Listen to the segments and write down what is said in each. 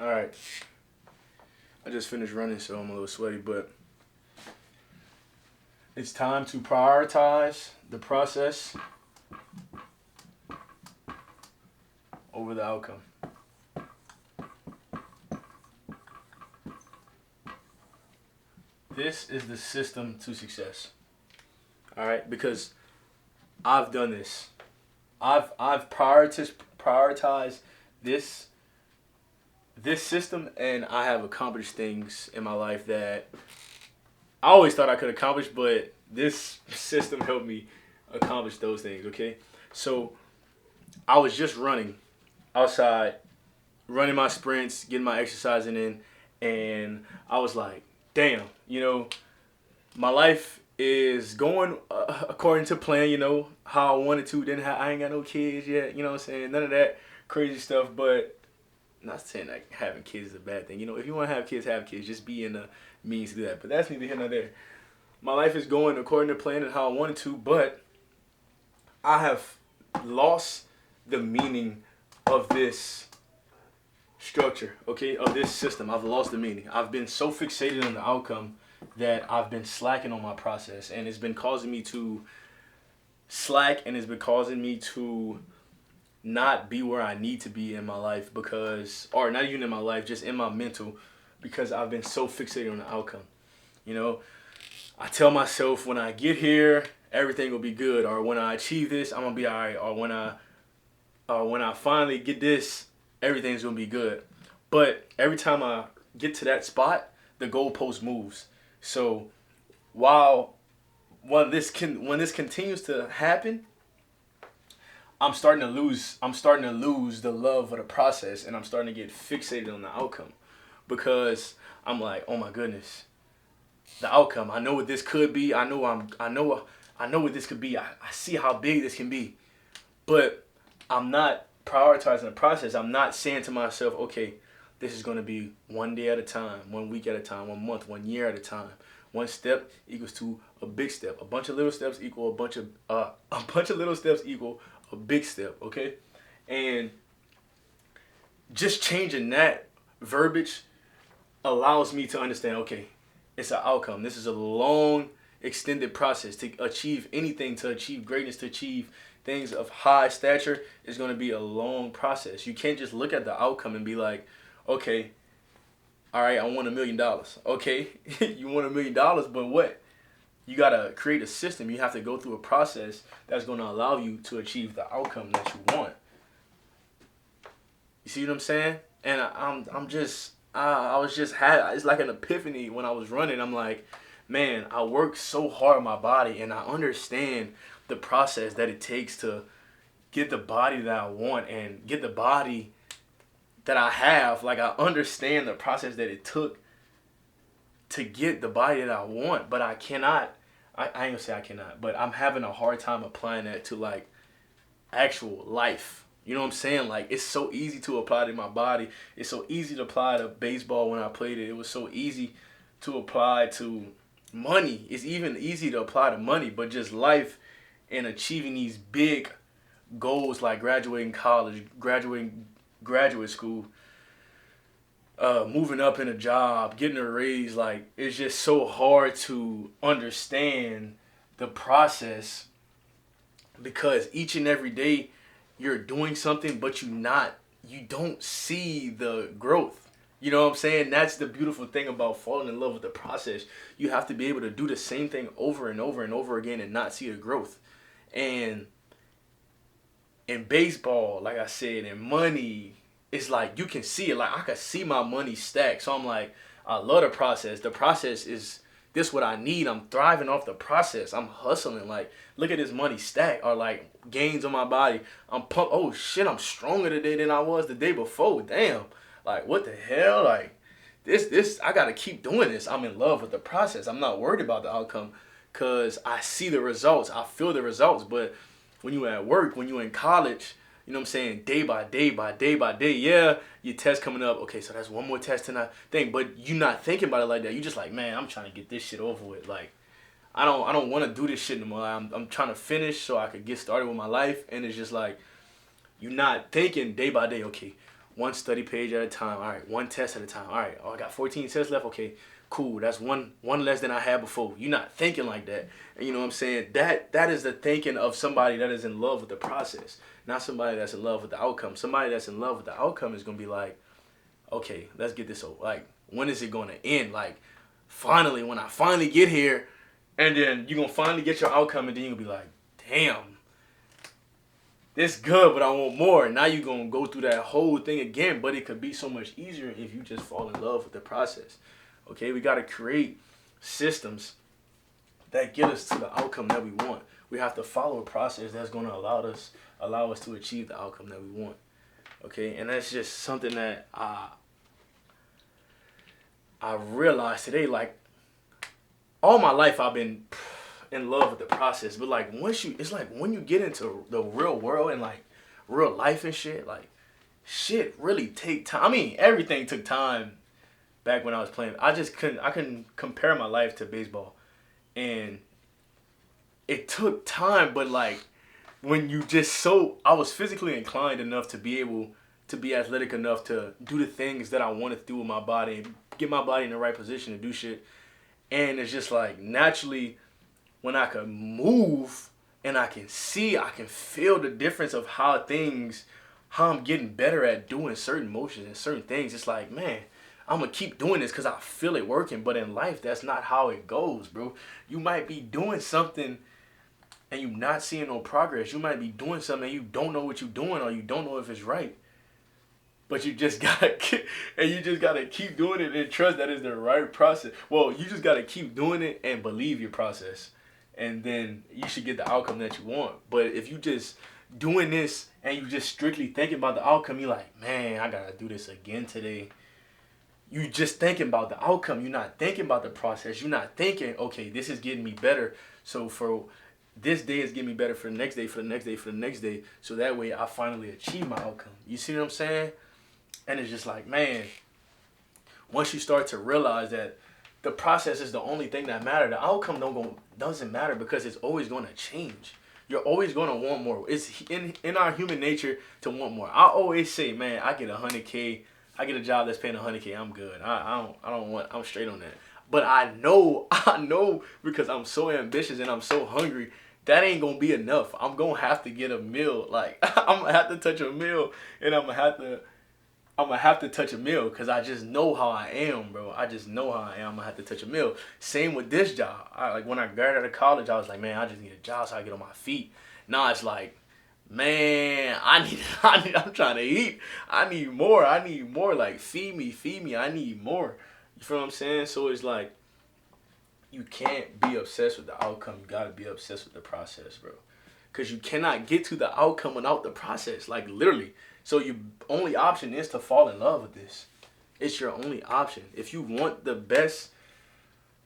All right. I just finished running, so I'm a little sweaty, but it's time to prioritize the process over the outcome. This is the system to success. All right, because I've done this. I've prioritized this this system, and I have accomplished things in my life that I always thought I could accomplish, but this system helped me accomplish those things. Okay, so I was just running outside, running my sprints, getting my exercising in, and I was like, damn, my life is going according to plan. How I wanted to. I ain't got no kids yet. You know what I'm saying? None of that crazy stuff. But not saying that having kids is a bad thing. If you want to have kids, have kids. Just be in the means to do that. But that's neither here nor there. My life is going according to plan and how I wanted to, but I have lost the meaning of this structure, okay, of this system. I've lost the meaning. I've been so fixated on the outcome that I've been slacking on my process, and it's been causing me to slack, and it's been causing me to not be where I need to be in my life because, or not even in my life, just in my mental, because I've been so fixated on the outcome. You know, I tell myself when I get here, everything will be good, or when I achieve this, I'm gonna be all right, or when I finally get this, everything's gonna be good. But every time I get to that spot, the goalpost moves. So while when this continues to happen, I'm starting to lose the love of the process, and I'm starting to get fixated on the outcome because I'm like, oh my goodness, the outcome. I know what this could be. I know what this could be. I see how big this can be, but I'm not prioritizing the process. I'm not saying to myself, okay, this is going to be one day at a time, 1 week at a time, 1 month, 1 year at a time. One step equals to a big step. A bunch of little steps equal a bunch of little steps equal a big step. Okay, and just changing that verbiage allows me to understand. Okay, it's an outcome. This is a long, extended process to achieve anything, to achieve greatness, to achieve things of high stature is going to be a long process. You can't just look at the outcome and be like, okay, all right, I want $1 million. Okay, you want $1 million, but what? You got to create a system. You have to go through a process that's going to allow you to achieve the outcome that you want. You see what I'm saying? And I'm just I was just had it's like an epiphany when I was running. I'm like, man, I work so hard on my body, and I understand the process that it takes to get the body that I want and get the body that I have. Like, I understand the process that it took to get the body that I want, but I cannot. I ain't gonna say I cannot, but I'm having a hard time applying that to like actual life. You know what I'm saying? Like, it's so easy to apply to my body. It's so easy to apply to baseball when I played it. It was so easy to apply to money. It's even easy to apply to money, but just life and achieving these big goals like graduating college, graduating graduate school, moving up in a job, getting a raise, like it's just so hard to understand the process because each and every day you're doing something, but you don't see the growth. You know what I'm saying? That's the beautiful thing about falling in love with the process. You have to be able to do the same thing over and over and over again and not see the growth. And in baseball, like I said, in money, it's like you can see it. Like, I can see my money stack. So I'm like, I love the process. The process is this what I need. I'm thriving off the process. I'm hustling. Like, look at this money stack or like gains on my body. I'm pumped. Oh shit, I'm stronger today than I was the day before. Damn. Like, what the hell? Like, this I gotta keep doing this. I'm in love with the process. I'm not worried about the outcome because I see the results. I feel the results. But when you at work, when you in college, you know what I'm saying, day by day by day by day, yeah, your test coming up, okay, so that's one more test tonight thing, but you not thinking about it like that. You just like, man, I'm trying to get this shit over with. Like, I don't want to do this shit anymore. I'm trying to finish so I could get started with my life, and it's just like, you're not thinking day by day, okay, one study page at a time. All right, one test at a time. All right, oh, I got 14 tests left. Okay, cool. That's one less than I had before. You're not thinking like that. And you know what I'm saying? That is the thinking of somebody that is in love with the process, not somebody that's in love with the outcome. Somebody that's in love with the outcome is gonna be like, okay, let's get this over. Like, when is it gonna end? Like, finally, when I finally get here, and then you're gonna finally get your outcome, and then you're gonna be like, damn, this good, but I want more. Now you're gonna go through that whole thing again, but it could be so much easier if you just fall in love with the process. Okay, we gotta create systems that get us to the outcome that we want. We have to follow a process that's gonna allow us to achieve the outcome that we want. Okay, and that's just something that I realized today. Like, all my life I've been in love with the process, but like it's like when you get into the real world and like real life and shit, like shit really take time. I mean, everything took time back when I was playing. I couldn't compare my life to baseball, and it took time. But like when you I was physically inclined enough to be able to be athletic enough to do the things that I wanted to do with my body and get my body in the right position to do shit. And it's just like naturally, when I can move and I can feel the difference of how I'm getting better at doing certain motions and certain things. It's like, man, I'm going to keep doing this because I feel it working. But in life, that's not how it goes, bro. You might be doing something and you're not seeing no progress. You might be doing something and you don't know what you're doing, or you don't know if it's right. But you just gotta keep doing it and trust that it's the right process. Well, you just gotta keep doing it and believe your process, and then you should get the outcome that you want. But if you just doing this and you just strictly thinking about the outcome, you're like, man, I gotta do this again today. You just thinking about the outcome. You're not thinking about the process. You're not thinking, okay, this is getting me better. So for this day is getting me better for the next day, for the next day, for the next day. So that way I finally achieve my outcome. You see what I'm saying? And it's just like, man, once you start to realize that the process is the only thing that matters, the outcome doesn't matter, because it's always going to change. You're always going to want more. It's in our human nature to want more. I always say, man, I get 100K, I get a job that's paying 100K, I'm good. I'm straight on that. But I know because I'm so ambitious and I'm so hungry, that ain't gonna be enough. I'm gonna have to get a meal. Like, I'm gonna have to touch a meal, and I'm gonna have to touch a meal because I just know how I am, bro. I just know how I am. I'm gonna have to touch a meal. Same with this job. Like when I graduated out of college, I was like, man, I just need a job so I get on my feet. Now it's like, man, I'm trying to eat. I need more. Like, feed me. I need more. You feel what I'm saying? So it's like, you can't be obsessed with the outcome. You gotta be obsessed with the process, bro. Because you cannot get to the outcome without the process. Like, literally. So your only option is to fall in love with this. It's your only option. If you want the best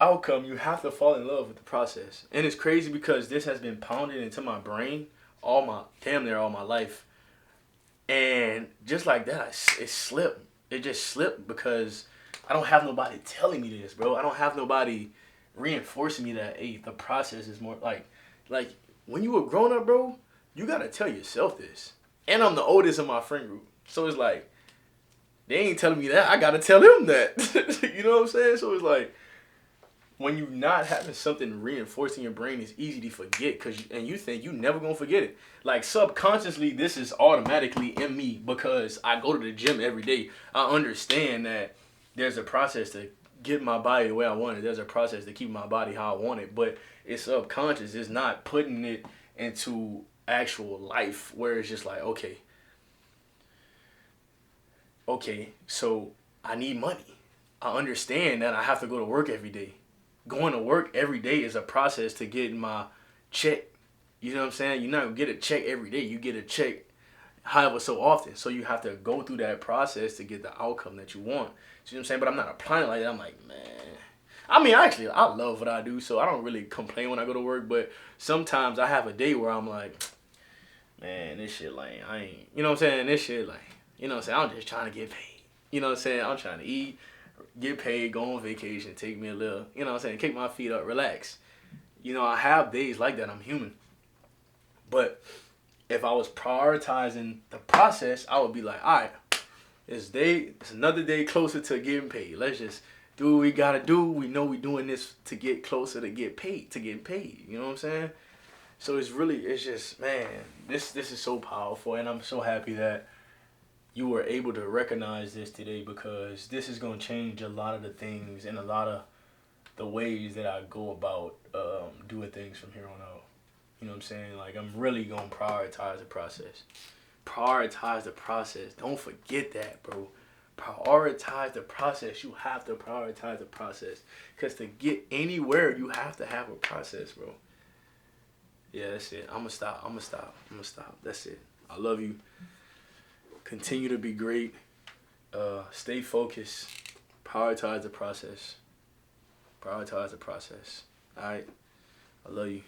outcome, you have to fall in love with the process. And it's crazy because this has been pounded into my brain damn near all my life. And just like that, it slipped. It just slipped because I don't have nobody telling me this, bro. I don't have nobody reinforcing me that, hey, the process is more like when you a grown up, bro, you gotta tell yourself this. And I'm the oldest in my friend group. So it's like, they ain't telling me that. I got to tell them that. You know what I'm saying? So it's like, when you not having something reinforcing your brain, it's easy to forget. And you think you never going to forget it. Like, subconsciously, this is automatically in me because I go to the gym every day. I understand that there's a process to get my body the way I want it. There's a process to keep my body how I want it. But it's subconscious. It's not putting it into actual life where it's just like, okay, so I need money. I understand that I have to go to work every day. Going to work every day is a process to get my check. You know what I'm saying? You're not going to get a check every day. You get a check however so often. So you have to go through that process to get the outcome that you want. See what I'm saying? But I'm not applying it like that. I'm like, man. I mean, actually, I love what I do, so I don't really complain when I go to work. But sometimes I have a day where I'm like, man, this shit lame. I ain't, you know what I'm saying? This shit lame. You know what I'm saying? I'm just trying to get paid. You know what I'm saying? I'm trying to eat, get paid, go on vacation, take me a little, you know what I'm saying? Kick my feet up, relax. You know, I have days like that. I'm human. But if I was prioritizing the process, I would be like, all right, It's another day closer to getting paid. Let's just do what we gotta do. We know we doing this to get closer to get paid, to getting paid. You know what I'm saying? So it's just, man, this is so powerful, and I'm so happy that you were able to recognize this today, because this is gonna change a lot of the things and a lot of the ways that I go about doing things from here on out. You know what I'm saying? Like, I'm really gonna prioritize the process. Prioritize the process. Don't forget that, bro. Prioritize the process. You have to prioritize the process. Because to get anywhere, you have to have a process, bro. Yeah, that's it. I'm gonna stop. That's it. I love you. Continue to be great. Stay focused. Prioritize the process. Prioritize the process. All right. I love you.